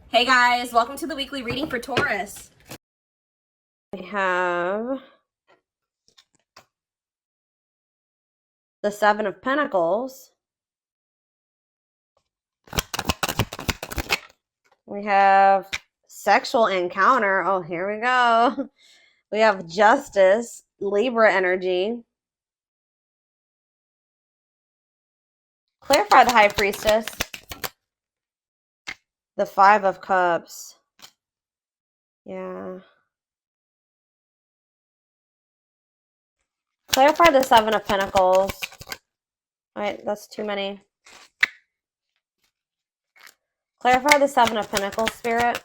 Hey guys, welcome to the weekly reading for Taurus. We have the Seven of Pentacles. We have sexual encounter. Oh, here we go. We have Justice, Libra energy. Clarify the High Priestess. The Five of Cups. Yeah. Clarify the Seven of Pentacles. All right, that's too many. Clarify the Seven of Pentacles, Spirit.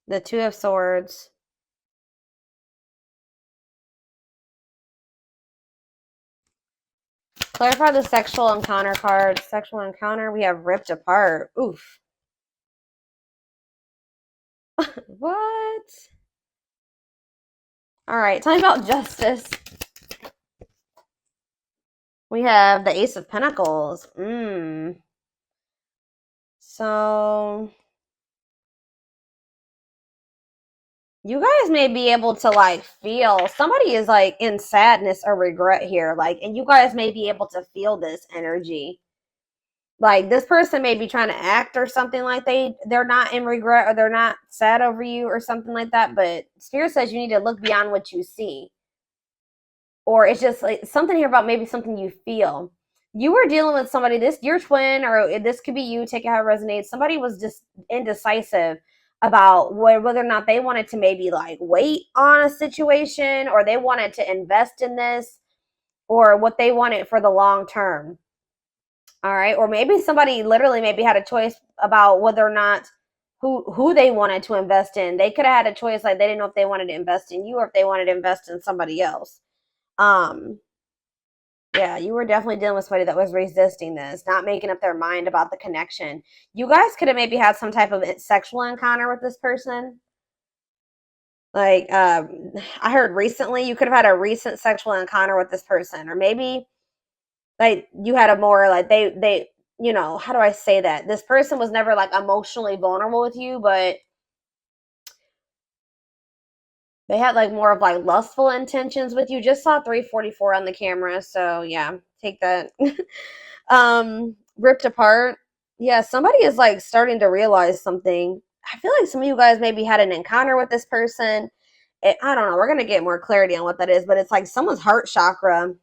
The Two of Swords. Clarify the sexual encounter card. Sexual encounter, we have ripped apart. Oof. What? All right, talking about justice. We have the Ace of Pentacles. So you guys may be able to like feel somebody is like in sadness or regret here, like, and you guys may be able to feel this energy. Like this person may be trying to act or something like they're not in regret or they're not sad over you or something like that. But Spirit says you need to look beyond what you see. Or it's just like something here about maybe something you feel. You were dealing with somebody, this your twin, or this could be you, take it how it resonates. Somebody was just indecisive about whether or not they wanted to maybe like wait on a situation or they wanted to invest in this or what they wanted for the long term. All right. Or maybe somebody literally maybe had a choice about whether or not who they wanted to invest in. They could have had a choice, like they didn't know if they wanted to invest in you or if they wanted to invest in somebody else. Yeah, you were definitely dealing with somebody that was resisting this, not making up their mind about the connection. You guys could have maybe had some type of sexual encounter with this person. Like, I heard recently you could have had a recent sexual encounter with this person, or maybe like you had a more like how do I say that? This person was never like emotionally vulnerable with you, but they had like more of like lustful intentions with you. Just saw 344 on the camera, so yeah, take that. Ripped apart. Yeah, somebody is like starting to realize something. I feel like some of you guys maybe had an encounter with this person. I don't know. We're gonna get more clarity on what that is, but it's like someone's heart chakra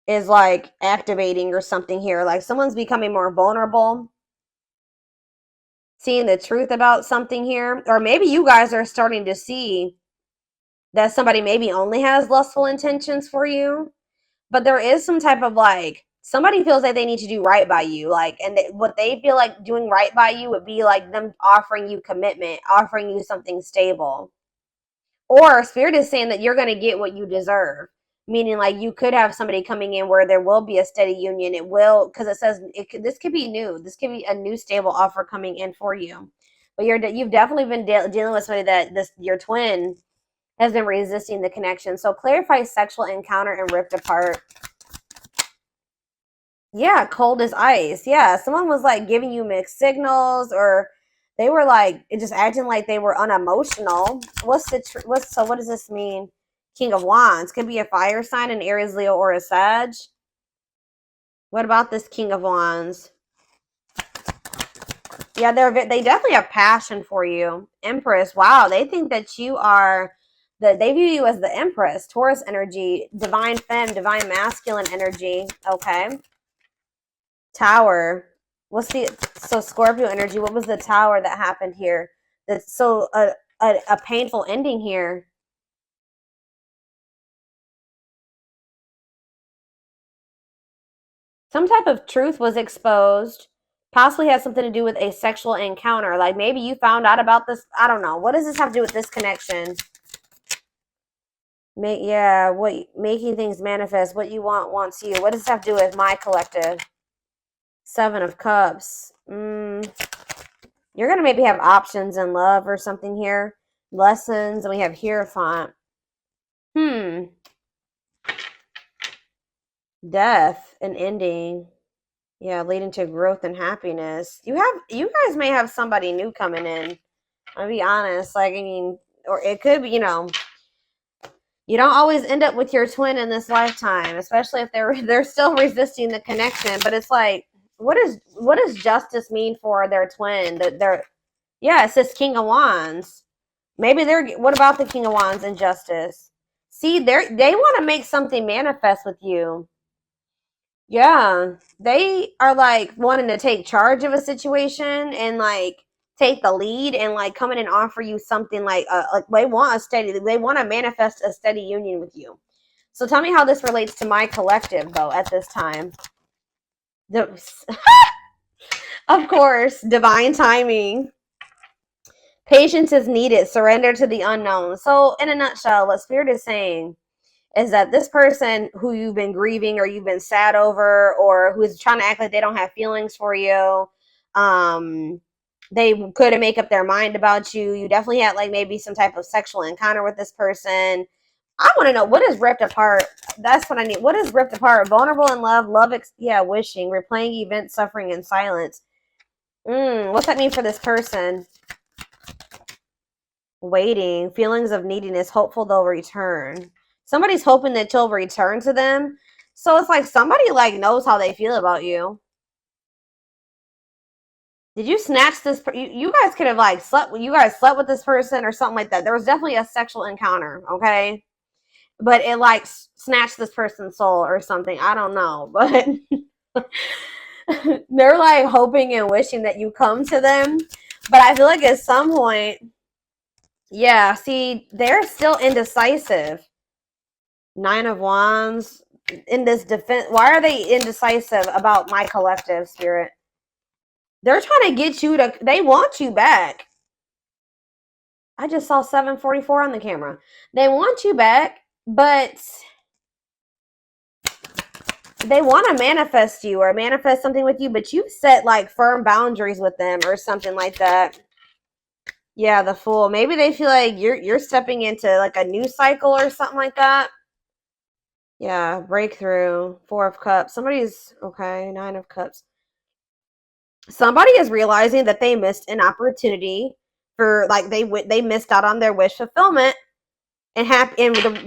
is like activating or something here. Like someone's becoming more vulnerable, seeing the truth about something here, or maybe you guys are starting to see that somebody maybe only has lustful intentions for you, but there is some type of like somebody feels like they need to do right by you, like, and what they feel like doing right by you would be like them offering you commitment, offering you something stable, or Spirit is saying that you're going to get what you deserve, meaning like you could have somebody coming in where there will be a steady union. It will, because it says this could be new, this could be a new stable offer coming in for you, but you've definitely been dealing with somebody that this your twin has been resisting the connection. So clarify sexual encounter and ripped apart. Yeah, cold as ice. Yeah, someone was like giving you mixed signals, or they were like just acting like they were unemotional. So what does this mean? King of Wands could be a fire sign, an Aries, Leo, or a Sag. What about this King of Wands? Yeah, they definitely have passion for you. Empress. Wow, they think that you are they view you as the Empress. Taurus energy, divine femme, divine masculine energy. Okay. Tower. So Scorpio energy? What was the tower that happened here? That's so a painful ending here. Some type of truth was exposed. Possibly has something to do with a sexual encounter. Like maybe you found out about this. I don't know. What does this have to do with this connection? Making things manifest. What you want wants you. What does this have to do with my collective? Seven of Cups. You're gonna maybe have options in love or something here. Lessons, and we have Hierophant. Death and ending. Yeah, leading to growth and happiness. You guys may have somebody new coming in. I'll be honest. Like, I mean, or it could be, you know, you don't always end up with your twin in this lifetime, especially if they're still resisting the connection. But it's like, what does justice mean for their twin? That they're, yeah, it's this King of Wands. Maybe they're, what about the King of Wands and justice? See, they want to make something manifest with you. Yeah, they are like wanting to take charge of a situation and like take the lead and like come in and offer you something like they want a steady, they want to manifest a steady union with you. So tell me how this relates to my collective though at this time. Of course, divine timing. Patience is needed. Surrender to the unknown. So in a nutshell, what Spirit is saying is that this person who you've been grieving or you've been sad over or who's trying to act like they don't have feelings for you, they couldn't make up their mind about you. You definitely had like maybe some type of sexual encounter with this person. I want to know, what is ripped apart? That's what I need. What is ripped apart? Vulnerable in love, wishing, replaying events, suffering in silence. What's that mean for this person? Waiting, feelings of neediness, hopeful they'll return. Somebody's hoping that you'll return to them. So it's like somebody like knows how they feel about you. Did you snatch this? You guys could have like slept. You guys slept with this person or something like that. There was definitely a sexual encounter, okay? But it like snatched this person's soul or something. I don't know, but they're like hoping and wishing that you come to them. But I feel like at some point, yeah. See, they're still indecisive. 9 of Wands in this defense. Why are they indecisive about my collective, Spirit? They're trying to get you to, they want you back. I just saw 744 on the camera. They want you back, but they want to manifest you or manifest something with you, but you've set like firm boundaries with them or something like that. Yeah, the Fool. Maybe they feel like you're stepping into like a new cycle or something like that. Yeah, breakthrough. 4 of Cups. Somebody's, okay, 9 of Cups. Somebody is realizing that they missed an opportunity for, like, they missed out on their wish fulfillment and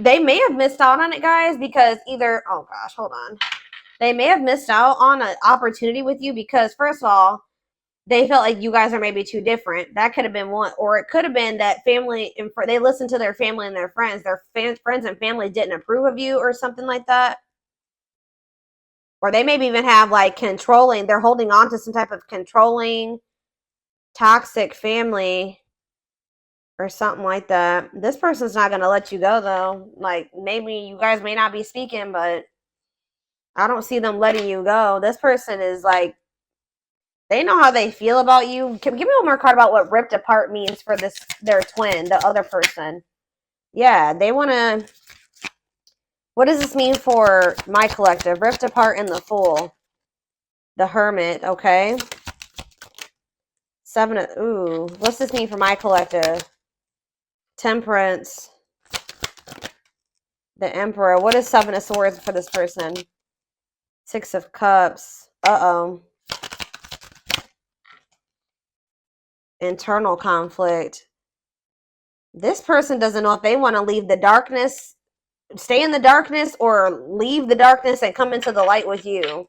they may have missed out on it, guys, because either, oh gosh, hold on. They may have missed out on an opportunity with you because, first of all, they felt like you guys are maybe too different. That could have been one. Or it could have been that family, they listened to their family and their friends. Their friends and family didn't approve of you or something like that. Or they maybe even have like controlling. They're holding on to some type of controlling, toxic family or something like that. This person's not going to let you go, though. Like, maybe you guys may not be speaking, but I don't see them letting you go. This person is like, they know how they feel about you. Give me one more card about what ripped apart means for their twin, the other person. Yeah, they want to. What does this mean for my collective? Ripped apart in the Fool. The Hermit, okay. 7 of, ooh, what's this mean for my collective? Temperance. The Emperor. What is 7 of Swords for this person? 6 of Cups. Uh-oh. Internal conflict. This person doesn't know if they want to leave the darkness, stay in the darkness, or leave the darkness and come into the light with you.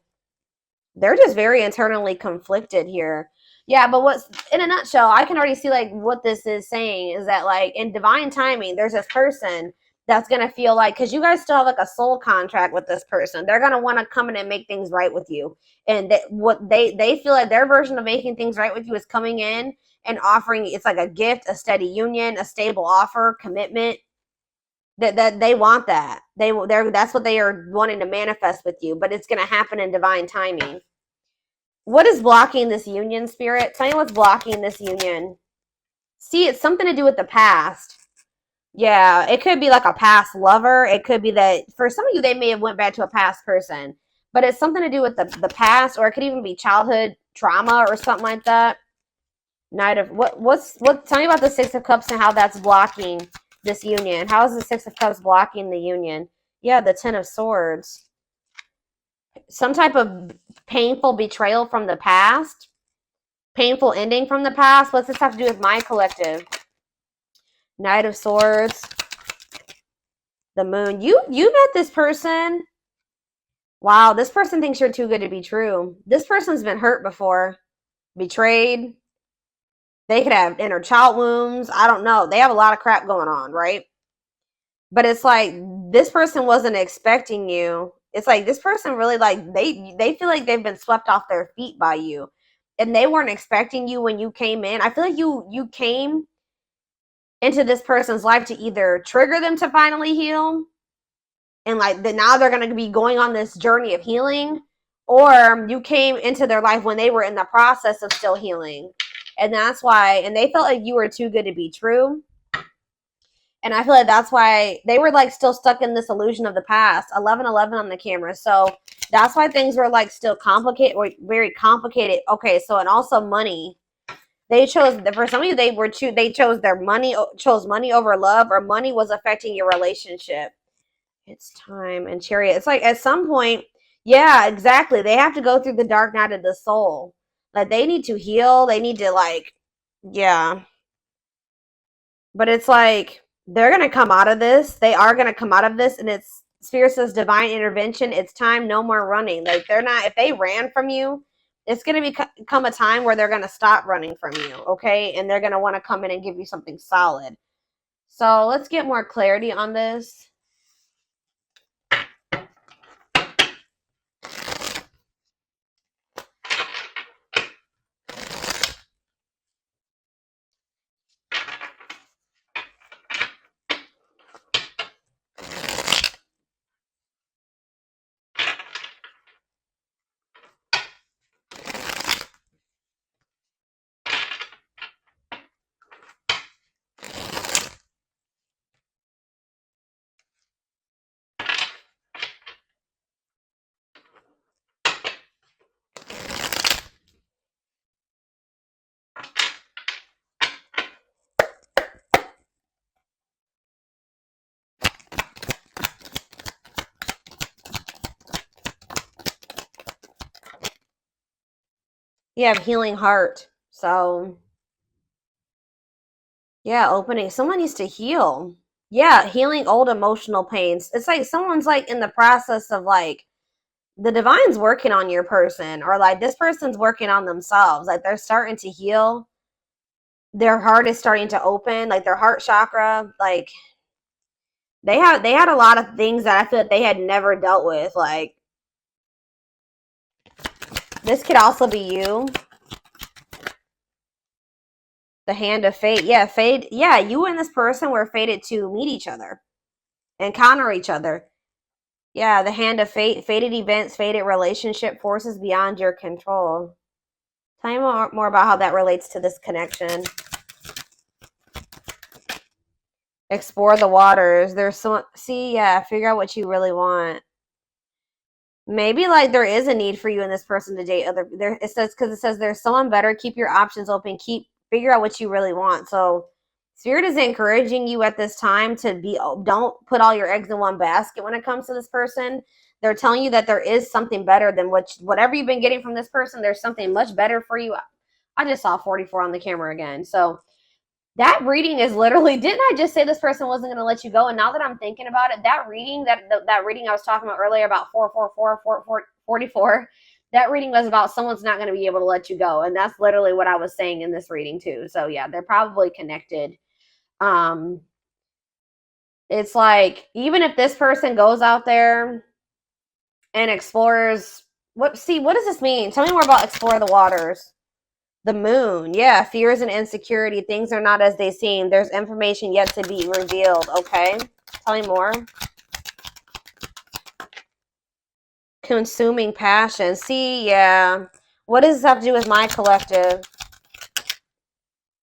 They're just very internally conflicted here. Yeah, but what's, in a nutshell, I can already see like what this is saying is that like in divine timing, there's this person that's going to feel like, because you guys still have like a soul contract with this person, they're going to want to come in and make things right with you. And what they feel like their version of making things right with you is coming in and offering, it's like a gift, a steady union, a stable offer, commitment. That they want that. That's what they are wanting to manifest with you, but it's going to happen in divine timing. What is blocking this union, Spirit? Tell me what's blocking this union. See, it's something to do with the past. Yeah, it could be like a past lover. It could be that for some of you, they may have went back to a past person, but it's something to do with the past, or it could even be childhood trauma or something like that. Knight of, tell me about the 6 of Cups and how that's blocking this union. How is the 6 of Cups blocking the union? Yeah, the 10 of Swords. some type of painful betrayal from the past, painful ending from the past. What's this have to do with my collective? Knight of Swords, the Moon. You met this person. Wow, this person thinks you're too good to be true. This person's been hurt before, betrayed. They could have inner child wounds. I don't know. They have a lot of crap going on, right? But it's like this person wasn't expecting you. It's like this person really like they feel like they've been swept off their feet by you, and they weren't expecting you when you came in. I feel like you came into this person's life to either trigger them to finally heal, and like now they're going to be going on this journey of healing, or you came into their life when they were in the process of still healing, and that's why. And they felt like you were too good to be true. And I feel like that's why they were like still stuck in this illusion of the past. 1111 on the camera. So that's why things were like still complicated, or very complicated. Okay, so and also money. They chose, for some of you, they chose money over love, or money was affecting your relationship. It's time. And Chariot. It's like at some point, yeah, exactly. They have to go through the dark night of the soul. Like they need to heal. They need to like, yeah. But it's like they're going to come out of this. They are going to come out of this. And it's Spirit says divine intervention. It's time. No more running. Like they're not, if they ran from you, it's going to become a time where they're going to stop running from you. Okay. And they're going to want to come in and give you something solid. So let's get more clarity on this. You have healing heart. So, yeah, opening. Someone needs to heal. Yeah, healing old emotional pains. It's like someone's like in the process of like, the divine's working on your person, or like this person's working on themselves. Like they're starting to heal. Their heart is starting to open, like their heart chakra. Like they had a lot of things that I feel that they had never dealt with. Like this could also be you. The hand of fate. Yeah, fate. Yeah, you and this person were fated to meet each other, encounter each other. Yeah, the hand of fate, fated events, fated relationship, forces beyond your control. Tell me more about how that relates to this connection. Explore the waters. There's so, see, yeah, figure out what you really want. Maybe like there is a need for you and this person to date other. There it says, because it says there's someone better. Keep your options open. Figure out what you really want. So Spirit is encouraging you at this time to be, don't put all your eggs in one basket when it comes to this person. They're telling you that there is something better than whatever you've been getting from this person. There's something much better for you. I just saw 44 on the camera again. So that reading is literally, didn't I just say this person wasn't going to let you go? And now that I'm thinking about it, that reading, that reading I was talking about earlier about 44, that reading was about someone's not going to be able to let you go. And that's literally what I was saying in this reading too. So yeah, they're probably connected. It's like, even if this person goes out there and explores, what does this mean? Tell me more about explore the waters. The moon. Yeah, fears and insecurity. Things are not as they seem. There's information yet to be revealed. Okay. Tell me more. Consuming passion. See, yeah. What does this have to do with my collective?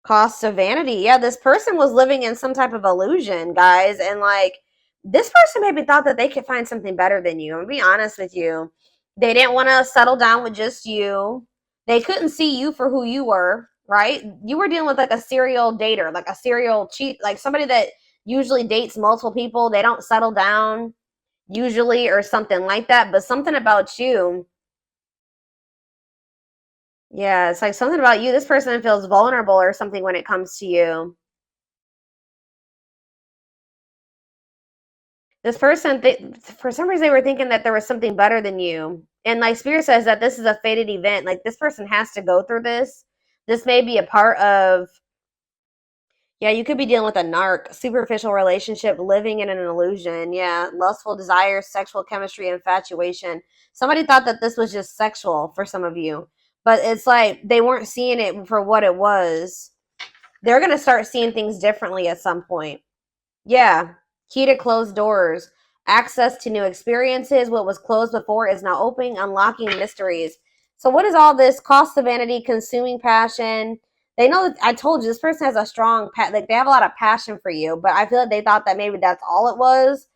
Cost of vanity. Yeah, this person was living in some type of illusion, guys. And like, this person maybe thought that they could find something better than you. I'm gonna be honest with you. They didn't want to settle down with just you. They couldn't see you for who you were, right? You were dealing with like a serial dater, like a serial cheat, like somebody that usually dates multiple people. They don't settle down. usually, or something like that. But something about you, yeah, it's like something about you. This person feels vulnerable or something when it comes to you. This person, for some reason, they were thinking that there was something better than you. And like Spirit says that this is a fated event. Like this person has to go through this. This may be a part of, yeah, you could be dealing with a narc, superficial relationship, living in an illusion. Yeah, lustful desires, sexual chemistry, infatuation. Somebody thought that this was just sexual for some of you, but it's like they weren't seeing it for what it was. They're going to start seeing things differently at some point. Yeah, key to closed doors. Access to new experiences. What was closed before is now opening, unlocking mysteries. So what is all this? Cost of vanity, consuming passion. They know that I told you this person has a strong like they have a lot of passion for you, but I feel like they thought that maybe that's all it was.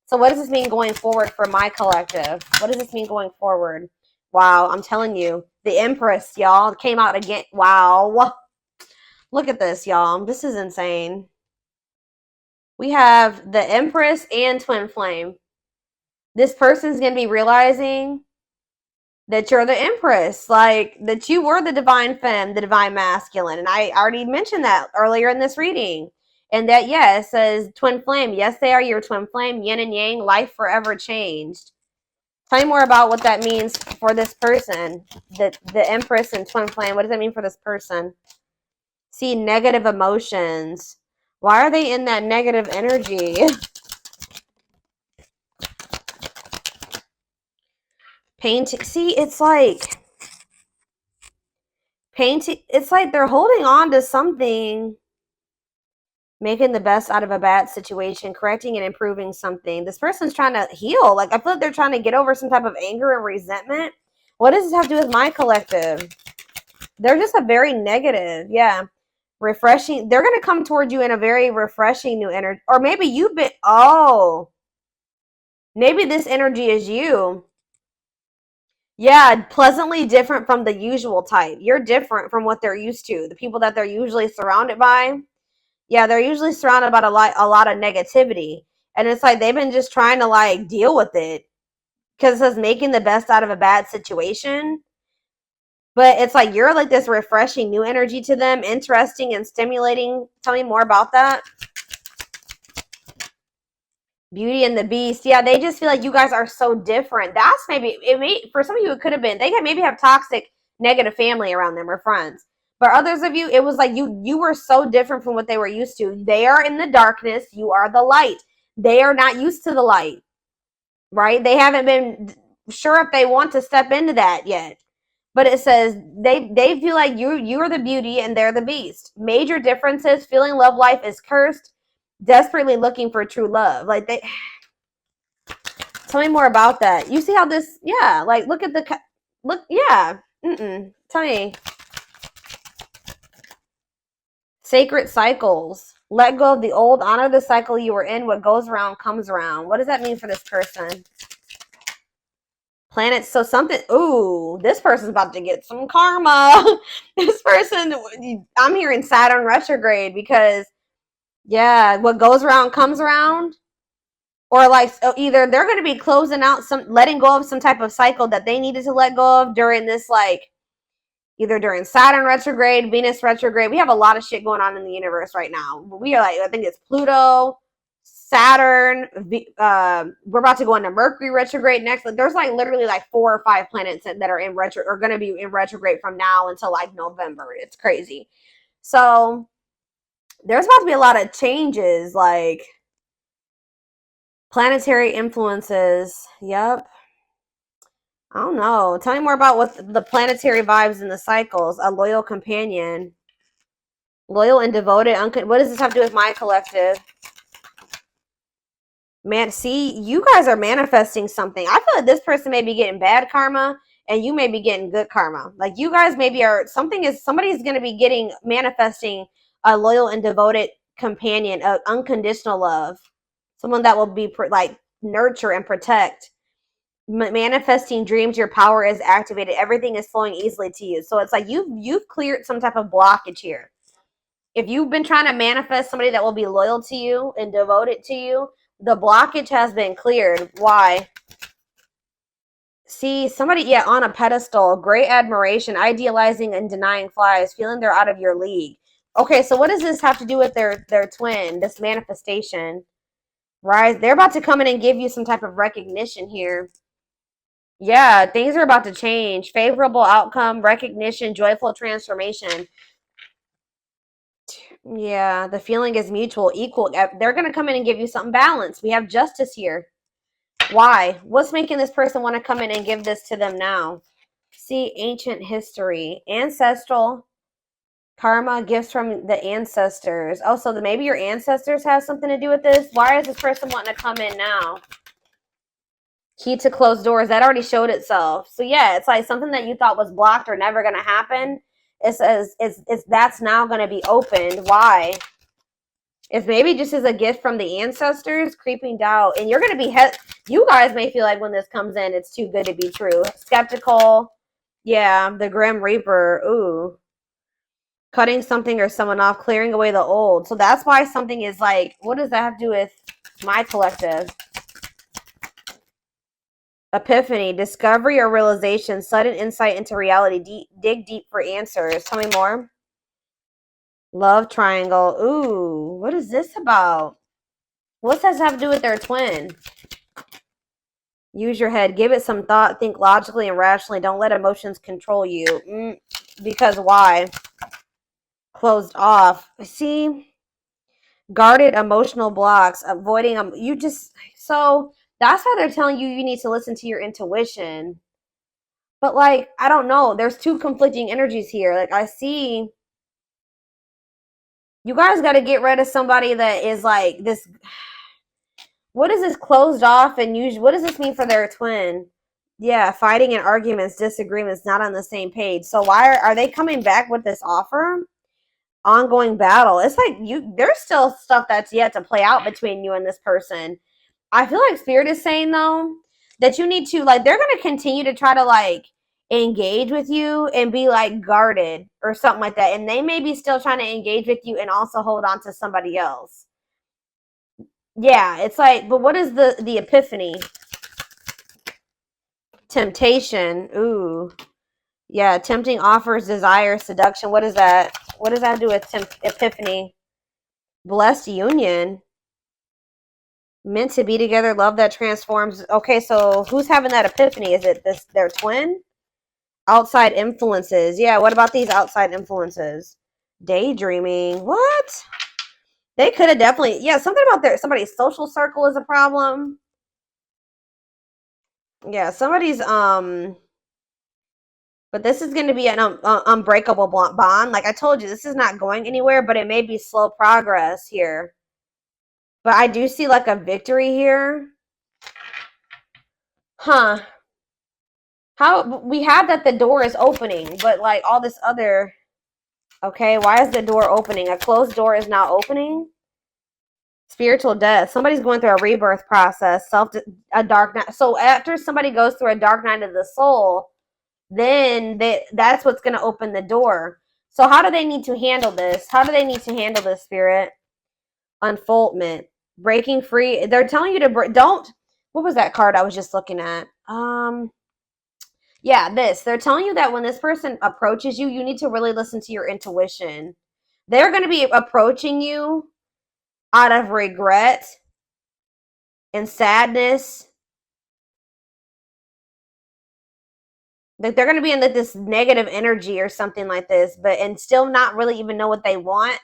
So what does this mean going forward for my collective? What does this mean going forward? Wow, I'm telling you, the Empress, y'all, came out again. Wow. Look at this, y'all. This is insane. We have the Empress and Twin Flame. This person's going to be realizing that you're the Empress, like that you were the divine femme, the divine masculine. And I already mentioned that earlier in this reading. And that, yeah, it says Twin Flame. Yes, they are your twin flame, yin and yang, life forever changed. Tell me more about what that means for this person. The Empress and Twin Flame. What does that mean for this person? See, negative emotions. Why are they in that negative energy? Painting. See, it's like painting. It's like they're holding on to something, making the best out of a bad situation, correcting and improving something. This person's trying to heal. Like, I feel like they're trying to get over some type of anger and resentment. What does this have to do with my collective? They're just a very negative. Yeah. Refreshing. They're going to come toward you in a very refreshing new energy. Or maybe you've been, oh, maybe this energy is you. Yeah, pleasantly different from the usual type. You're different from what they're used to. The people that they're usually surrounded by. Yeah, they're usually surrounded by a lot of negativity. And it's like they've been just trying to like deal with it. Because it says making the best out of a bad situation. But it's like you're like this refreshing new energy to them, interesting and stimulating. Tell me more about that. Beauty and the Beast. Yeah, they just feel like you guys are so different. That's maybe it may for some of you it could have been they maybe have toxic negative family around them or friends. But others of you, it was like you were so different from what they were used to. They are in the darkness, you are the light. They are not used to the light. Right? They haven't been sure if they want to step into that yet. But it says they feel like you are the beauty and they're the beast. Major differences, feeling love life is cursed, desperately looking for true love. Like they tell me more about that. You see how this, yeah, like look at the, look, yeah. Tell me. Sacred cycles. Let go of the old, honor the cycle you were in. What goes around comes around. What does that mean for this person? Planets. So something, ooh, this person's about to get some karma. This person, I'm hearing Saturn retrograde because, yeah, what goes around comes around. Or like either they're going to be closing out letting go of some type of cycle that they needed to let go of during this, like either during Saturn retrograde, Venus retrograde. We have a lot of shit going on in the universe right now. We are like, I think it's Pluto, Saturn. We're about to go into Mercury retrograde next. Like, there's like literally like 4 or 5 planets that are in retro or going to be in retrograde from now until like November. It's crazy. So there's about to be a lot of changes, like planetary influences. Yep. I don't know. Tell me more about what the planetary vibes and the cycles. A loyal companion. Loyal and devoted. What does this have to do with my collective? Man, see, you guys are manifesting something. I feel like this person may be getting bad karma and you may be getting good karma. Like you guys maybe are, somebody's going to be manifesting a loyal and devoted companion, unconditional love. Someone that will be like nurture and protect. Manifesting dreams, your power is activated. Everything is flowing easily to you. So it's like you've cleared some type of blockage here. If you've been trying to manifest somebody that will be loyal to you and devoted to you, The blockage has been cleared. Why? See, somebody, yeah, on a pedestal, great admiration, idealizing and denying flies, feeling they're out of your league. Okay, so what does this have to do with their twin, this manifestation? Right? They're about to come in and give you some type of recognition here. Yeah, things are about to change. Favorable outcome, recognition, joyful transformation. Yeah, the feeling is mutual, equal. They're going to come in and give you something balanced. We have justice here. Why? What's making this person want to come in and give this to them now? See, ancient history, ancestral, karma, gifts from the ancestors. Oh, so maybe your ancestors have something to do with this? Why is this person wanting to come in now? Key to closed doors. That already showed itself. So yeah, it's like something that you thought was blocked or never going to happen. It says that's now going to be opened. Why? If maybe just as a gift from the ancestors, creeping doubt, and you're going to be you guys may feel like when this comes in, it's too good to be true. Skeptical. Yeah, the Grim Reaper. Ooh. Cutting something or someone off, clearing away the old. So that's why something is like, what does that have to do with my collective? Epiphany, discovery or realization, sudden insight into reality. Dig deep for answers. Tell me more. Love triangle. Ooh, what is this about? What does that have to do with their twin? Use your head. Give it some thought. Think logically and rationally. Don't let emotions control you. Because why? Closed off. See? Guarded emotional blocks. Avoiding them. So that's why they're telling you need to listen to your intuition. But like, I don't know. There's two conflicting energies here. Like I see you guys got to get rid of somebody that is like this. What is this closed off and what does this mean for their twin? Yeah, fighting and arguments, disagreements, not on the same page. So why are they coming back with this offer? Ongoing battle. It's like there's still stuff that's yet to play out between you and this person. I feel like Spirit is saying though that you need to like they're gonna continue to try to like engage with you and be like guarded or something like that. And they may be still trying to engage with you and also hold on to somebody else. Yeah, it's like, but what is the epiphany? Temptation. Ooh. Yeah, tempting offers, desire, seduction. What is that? What does that do with epiphany? Blessed union. Meant to be together, love that transforms. Okay, so who's having that epiphany? Is it their twin? Outside influences. Yeah, what about these outside influences? Daydreaming. What? They could have definitely, yeah, something about somebody's social circle is a problem. Yeah, somebody's, but this is going to be an unbreakable bond. Like I told you, this is not going anywhere, but it may be slow progress here. But I do see like a victory here. Huh. How we have that the door is opening, but like all this other, okay, why is the door opening? A closed door is now opening. Spiritual death. Somebody's going through a rebirth process, a dark night. So after somebody goes through a dark night of the soul, then that's what's going to open the door. So how do they need to handle this? How do they need to handle this, Spirit? Unfoldment. Breaking free. They're telling you to don't. What was that card I was just looking at? Yeah, this. They're telling you that when this person approaches you, you need to really listen to your intuition. They're going to be approaching you out of regret and sadness. Like they're going to be in this negative energy or something like this, and still not really even know what they want.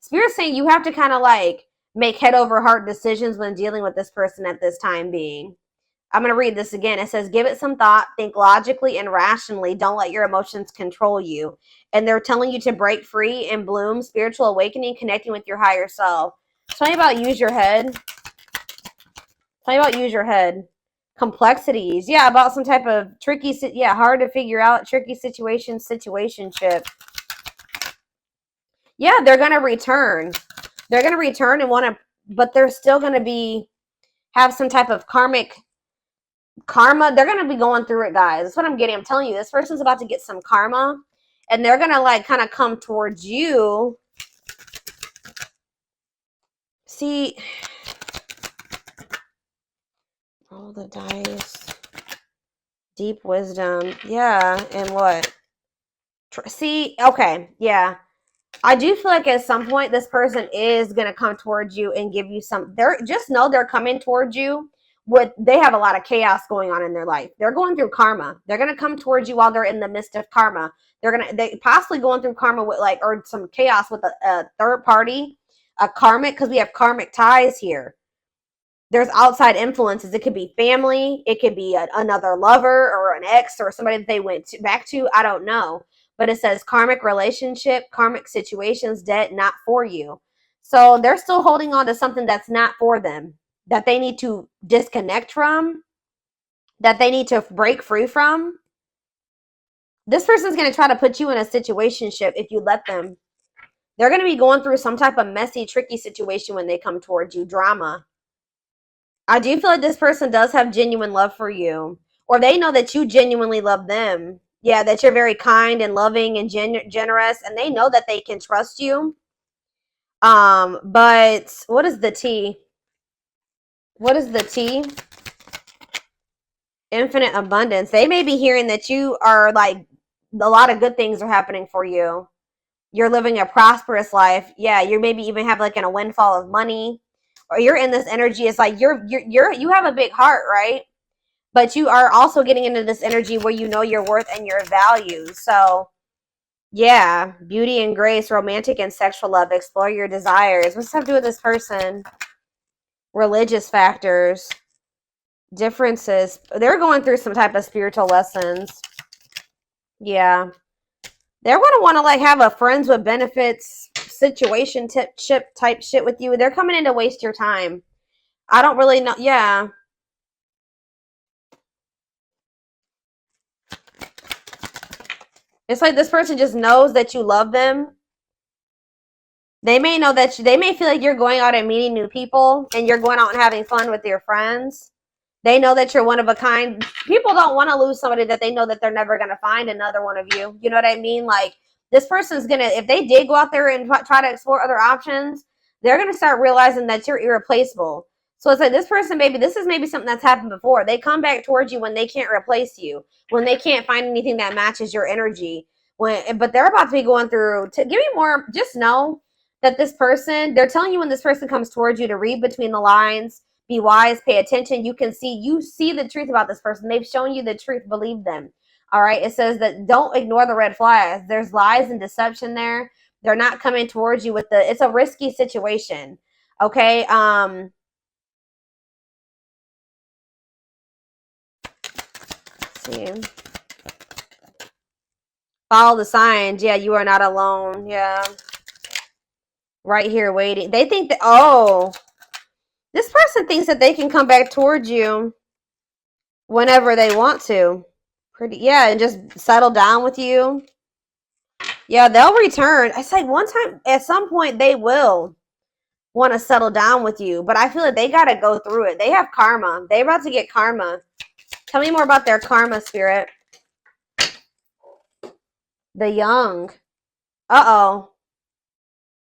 Spirit's saying you have to kind of like make head over heart decisions when dealing with this person at this time being. I'm going to read this again. It says, give it some thought, think logically and rationally. Don't let your emotions control you. And they're telling you to break free and bloom, spiritual awakening, connecting with your higher self. Tell me about use your head. Tell me about use your head. Complexities. Yeah, about some type of tricky, hard to figure out, tricky situationship. Yeah, they're going to return. They're going to return and want to, but they're still going to have some type of karmic karma. They're going to be going through it, guys. That's what I'm getting. I'm telling you, this person's about to get some karma and they're going to like kind of come towards you. See, Roll the dice. Deep wisdom. Yeah, and what? See, okay, yeah. I do feel like at some point this person is gonna come towards you and give you some. They're just know they're coming towards you with. They have a lot of chaos going on in their life. They're going through karma. They're gonna come towards you while they're in the midst of karma. They possibly going through karma with like or some chaos with a third party, a karmic, because we have karmic ties here. There's outside influences. It could be family. It could be another lover or an ex or somebody that they went back to. I don't know. But it says karmic relationship, karmic situations, debt, not for you. So they're still holding on to something that's not for them, that they need to disconnect from, that they need to break free from. This person's going to try to put you in a situationship if you let them. They're going to be going through some type of messy, tricky situation when they come towards you. Drama. I do feel like this person does have genuine love for you, or they know that you genuinely love them. Yeah, that you're very kind and loving and generous, and they know that they can trust you. But what is the T? What is the T? Infinite abundance. They may be hearing that you are like a lot of good things are happening for you. You're living a prosperous life. Yeah, you maybe even have like a windfall of money, or you're in this energy. It's like you have a big heart, right? But you are also getting into this energy where you know your worth and your value. So, yeah, beauty and grace, romantic and sexual love, explore your desires. What's that have to do with this person? Religious factors, differences. They're going through some type of spiritual lessons. Yeah. They're going to want to like have a friends with benefits situation type shit with you. They're coming in to waste your time. I don't really know. Yeah. It's like this person just knows that you love them. They may know that they may feel like you're going out and meeting new people and you're going out and having fun with your friends. They know that you're one of a kind. People don't want to lose somebody that they know that they're never going to find another one of you. You know what I mean? Like this person's going to, if they did go out there and try to explore other options, they're going to start realizing that you're irreplaceable. So it's like this person, this is maybe something that's happened before. They come back towards you when they can't replace you, when they can't find anything that matches your energy. But they're about to be going through, to give you more, just know that this person, they're telling you when this person comes towards you to read between the lines, be wise, pay attention. You see the truth about this person. They've shown you the truth. Believe them. All right. It says that don't ignore the red flags. There's lies and deception there. They're not coming towards you it's a risky situation. Okay. Let's see. Follow the signs. Yeah, you are not alone. Yeah. Right here waiting. They think that, this person thinks that they can come back towards you whenever they want to. And just settle down with you. Yeah, they'll return. I said one time, at some point, they will want to settle down with you, but I feel like they got to go through it. They have karma. They're about to get karma. Tell me more about their karma, spirit. The young. Uh-oh.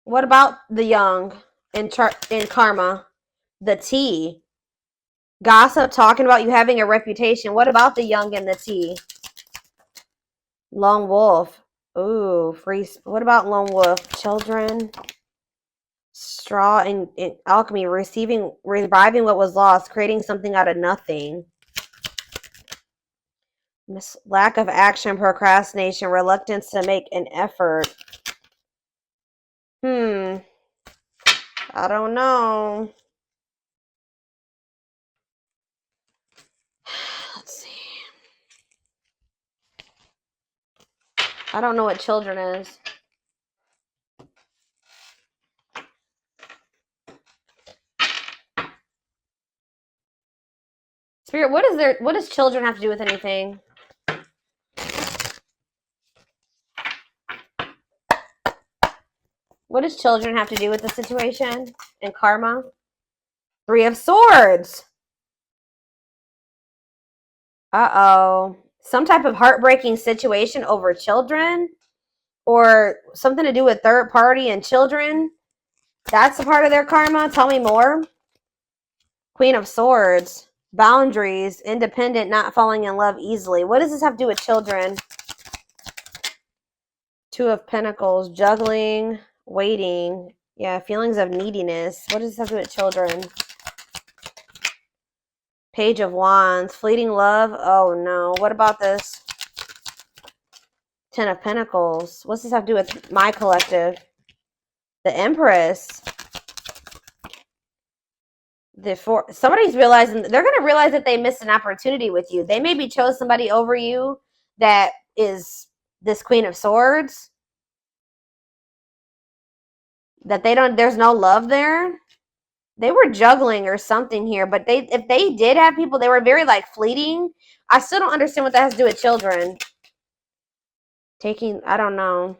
What about the young in karma? The T. Gossip, talking about you having a reputation. What about the young and the T? Lone wolf. Ooh, free. What about lone wolf? Children. Straw and alchemy. Reviving what was lost. Creating something out of nothing. Lack of action, procrastination, reluctance to make an effort. I don't know. Let's see. I don't know what children is. Spirit, what does children have to do with anything? What does children have to do with the situation and karma? 3 of Swords. Uh-oh. Some type of heartbreaking situation over children, or something to do with third party and children. That's a part of their karma. Tell me more. Queen of Swords. Boundaries, independent, not falling in love easily. What does this have to do with children? Two of Pentacles, juggling, waiting. Yeah, feelings of neediness. What does this have to do with children? Page of Wands, fleeting love. Oh no, what about this? Ten of Pentacles. What's this have to do with my collective? The Empress. Somebody's realizing, they're going to realize that they missed an opportunity with you. They maybe chose somebody over you that is this Queen of Swords. That there's no love there. They were juggling or something here, but if they did have people, they were very like fleeting. I still don't understand what that has to do with children. I don't know.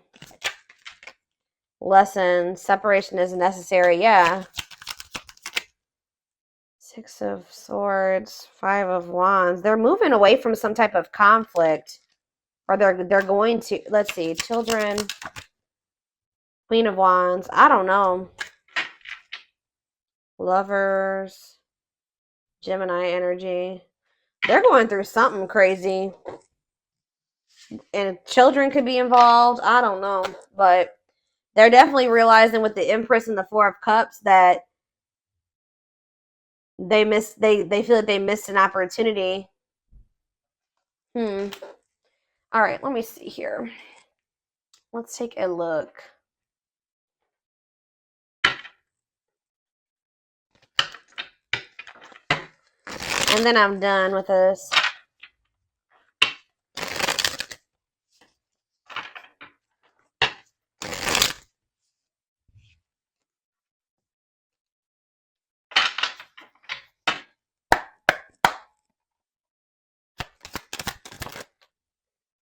Lesson, separation is necessary. Yeah. Six of Swords, Five of Wands. They're moving away from some type of conflict, or they're going to. Let's see, children. Queen of Wands. I don't know. Lovers. Gemini energy. They're going through something crazy. And children could be involved. I don't know. But they're definitely realizing with the Empress and the Four of Cups that they feel like they missed an opportunity. All right, let me see here. Let's take a look. And then I'm done with this.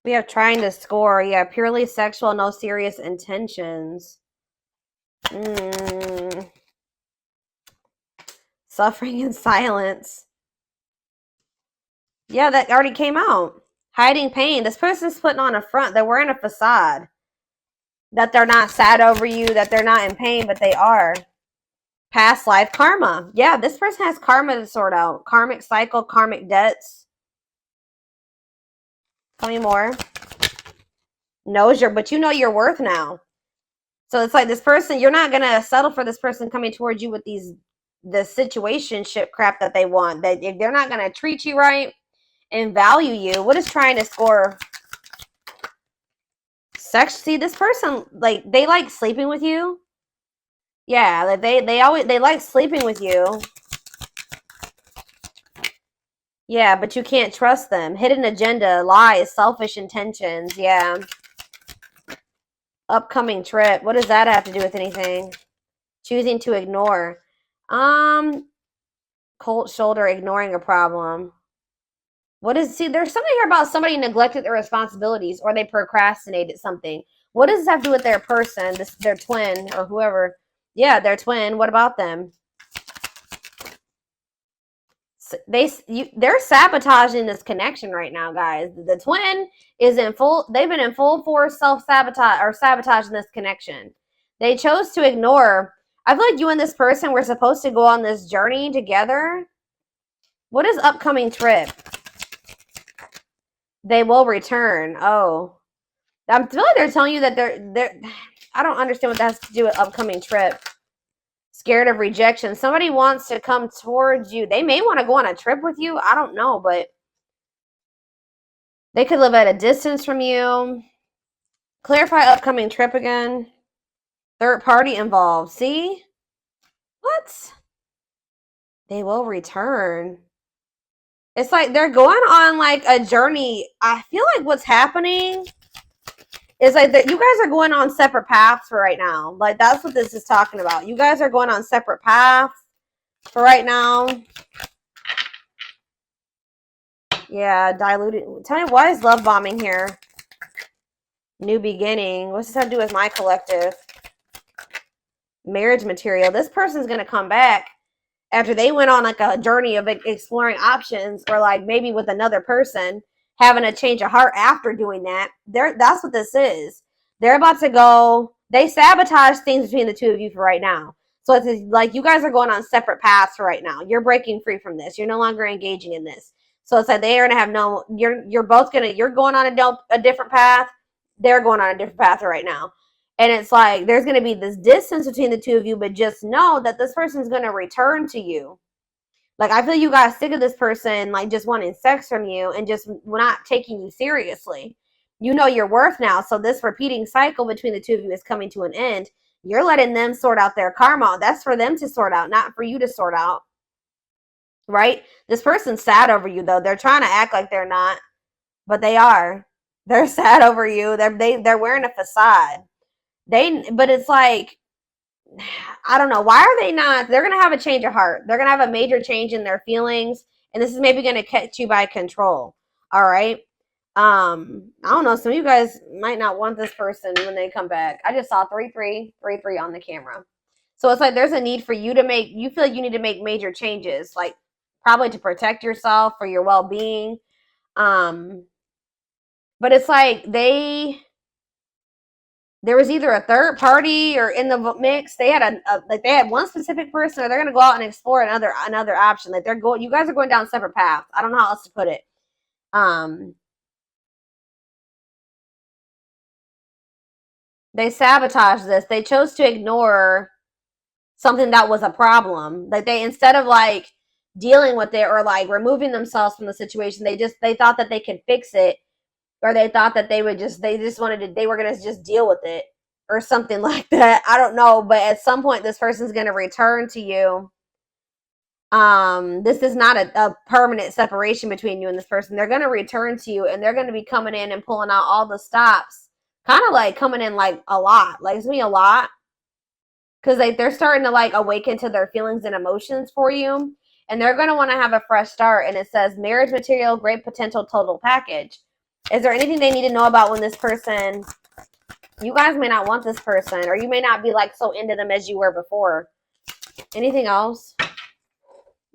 We have trying to score. Yeah, purely sexual, no serious intentions. Suffering in silence. Yeah, that already came out. Hiding pain. This person's putting on a front. They're wearing a facade. That they're not sad over you, that they're not in pain, but they are. Past life karma. Yeah, this person has karma to sort out. Karmic cycle, karmic debts. Tell me more. But you know your worth now. So it's like this person, you're not going to settle for this person coming towards you with the situationship crap that they want. That if they're not going to treat you right and value you, what is trying to score? Sex. See, this person, like, they like sleeping with you. Yeah, like they like sleeping with you. Yeah, but you can't trust them. Hidden agenda, lies, selfish intentions. Yeah. Upcoming trip. What does that have to do with anything? Choosing to ignore. Cold shoulder, ignoring a problem. See, there's something here about somebody neglected their responsibilities or they procrastinated something. What does this have to do with their person, their twin or whoever? Yeah, their twin. What about them? They're sabotaging this connection right now, guys. The twin is they've been in full force self-sabotage or sabotaging this connection. They chose to ignore. I feel like you and this person were supposed to go on this journey together. What is upcoming trip? They will return. Oh. I feel like they're telling you that they're I don't understand what that has to do with upcoming trip. Scared of rejection. Somebody wants to come towards you. They may want to go on a trip with you. I don't know, but they could live at a distance from you. Clarify upcoming trip again. Third party involved. See? What? They will return. It's like they're going on like a journey. I feel like what's happening is like that you guys are going on separate paths for right now. Like that's what this is talking about. You guys are going on separate paths for right now. Yeah, diluted. Tell me, why is love bombing here? New beginning. What's this have to do with my collective? Marriage material. This person's going to come back after they went on like a journey of exploring options, or like maybe with another person, having a change of heart after doing that. That's what this is. They're about to go. They sabotage things between the two of you for right now. So it's like you guys are going on separate paths right now. You're breaking free from this. You're no longer engaging in this. So it's like they are gonna have no. You're both gonna. You're going on a different path. They're going on a different path right now, and it's like there's gonna be this distance between the two of you. But just know that this person's gonna return to you. Like I feel you got sick of this person, like just wanting sex from you and just not taking you seriously. You know your worth now. So this repeating cycle between the two of you is coming to an end. You're letting them sort out their karma. That's for them to sort out, not for you to sort out. Right? This person's sad over you, though. They're trying to act like they're not, but they are. They're sad over you. They're wearing a facade. But it's like, I don't know. Why are they not? They're going to have a change of heart. They're going to have a major change in their feelings. And this is maybe going to catch you by control. All right. I don't know. Some of you guys might not want this person when they come back. I just saw 3-3 on the camera. So it's like there's a need for you to you feel like you need to make major changes, like probably to protect yourself for your well-being. But it's like there was either a third party or in the mix. They had they had one specific person, or they're gonna go out and explore another option. Like you guys are going down separate paths. I don't know how else to put it. They sabotaged this. They chose to ignore something that was a problem. Like instead of like dealing with it or like removing themselves from the situation, they thought that they could fix it, or they thought that they were gonna just deal with it or something like that. I don't know, but at some point this person's gonna return to you. This is not a permanent separation between you and this person. They're gonna return to you, and they're gonna be coming in and pulling out all the stops, kind of like coming in like a lot. Like it's gonna be a lot. Because they're starting to like awaken to their feelings and emotions for you. And they're going to want to have a fresh start. And it says marriage material, great potential, total package. Is there anything they need to know about when this person, you guys may not want this person, or you may not be like so into them as you were before. Anything else?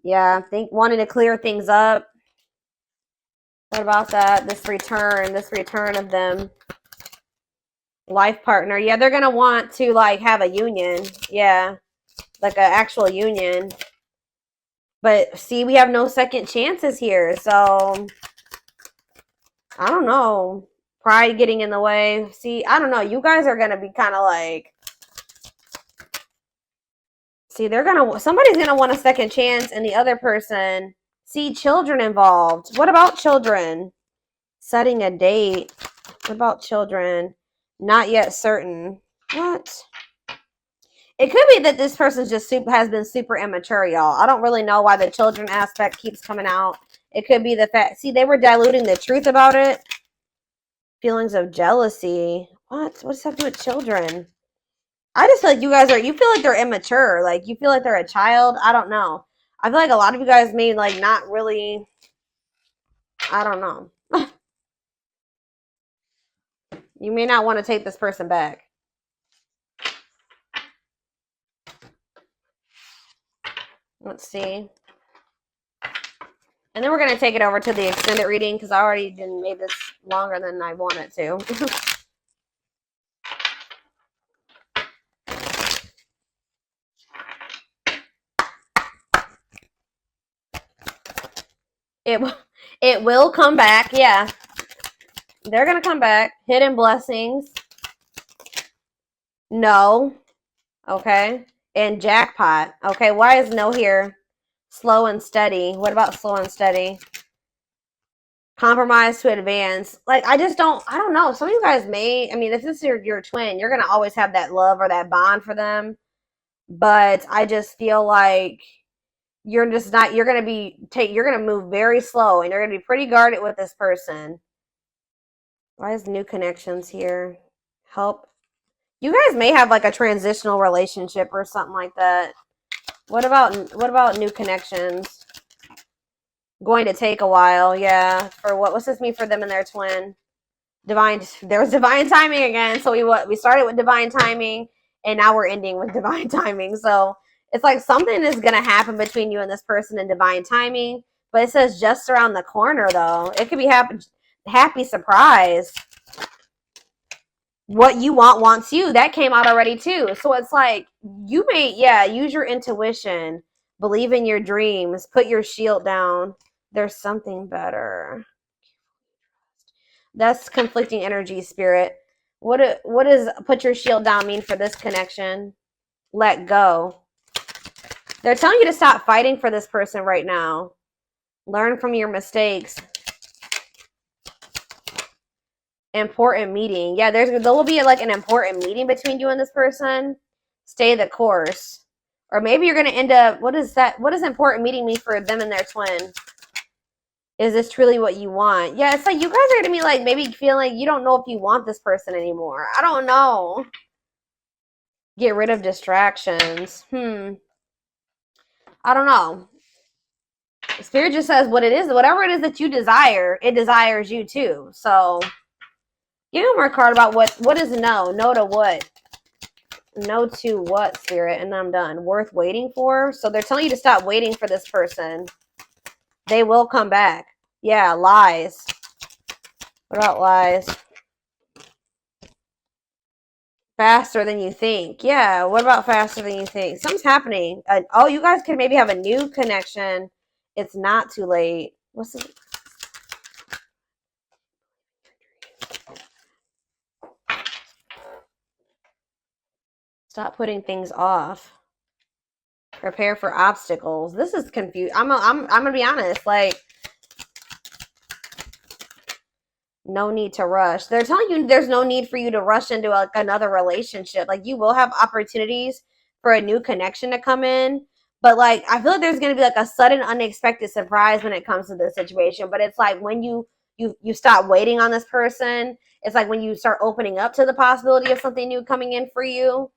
Yeah, wanting to clear things up. What about that? This return of them. Life partner. Yeah, they're going to want to like have a union. Yeah, like an actual union. But see, we have no second chances here. So I don't know. Pride getting in the way. See, I don't know. You guys are going to be kind of like, see, somebody's going to want a second chance, and the other person, see, children involved. What about children? Setting a date. What about children? Not yet certain. What? It could be that this person's just has been super immature, y'all. I don't really know why the children aspect keeps coming out. It could be the fact. See, they were diluting the truth about it. Feelings of jealousy. What? What's happening with children? I just feel like you feel like they're immature. Like you feel like they're a child. I don't know. I feel like a lot of you guys may like not really. I don't know. You may not want to take this person back. Let's see. And then we're going to take it over to the extended reading because I already made this longer than I wanted to. It will come back. Yeah. They're going to come back. Hidden blessings. No. Okay. And jackpot. Okay. Why is no here? Slow and steady. What about slow and steady? Compromise to advance. Like, I don't know. Some of you guys may, I mean, if this is your twin, you're going to always have that love or that bond for them. But I just feel like you're just not, you're going to move very slow, and you're going to be pretty guarded with this person. Why is new connections here? Help. You guys may have like a transitional relationship or something like that. What about new connections? Going to take a while, yeah. For what? What's this mean for them and their twin? There was divine timing again. So we started with divine timing, and now we're ending with divine timing. So it's like something is gonna happen between you and this person in divine timing. But it says just around the corner, though. It could be happy surprise. what you want wants you. That came out already too. So it's like you may, yeah, use your intuition, believe in your dreams, put your shield down. There's something better. That's conflicting energy, spirit. What does put your shield down mean for this connection? Let go. They're telling you to stop fighting for this person right now. Learn from your mistakes. Important meeting. Yeah, there will be like an important meeting between you and this person. Stay the course. Or maybe you're going to end up, what is that? What does important meeting mean for them and their twin? Is this truly what you want? Yeah, it's like you guys are going to be like maybe feeling like you don't know if you want this person anymore. I don't know. Get rid of distractions. I don't know. Spirit just says what it is. Whatever it is that you desire, it desires you too. So give me more card about what is no. No to what? No to what, Spirit? And I'm done. Worth waiting for? So they're telling you to stop waiting for this person. They will come back. Yeah, lies. What about lies? Faster than you think. Yeah, what about faster than you think? Something's happening. Oh, you guys could maybe have a new connection. It's not too late. What's the... Stop putting things off. Prepare for obstacles. This is confused. I'm gonna be honest. Like, no need to rush. They're telling you there's no need for you to rush into like another relationship. Like, you will have opportunities for a new connection to come in, but like I feel like there's gonna be like a sudden, unexpected surprise when it comes to this situation. But it's like when you stop waiting on this person. It's like when you start opening up to the possibility of something new coming in for you.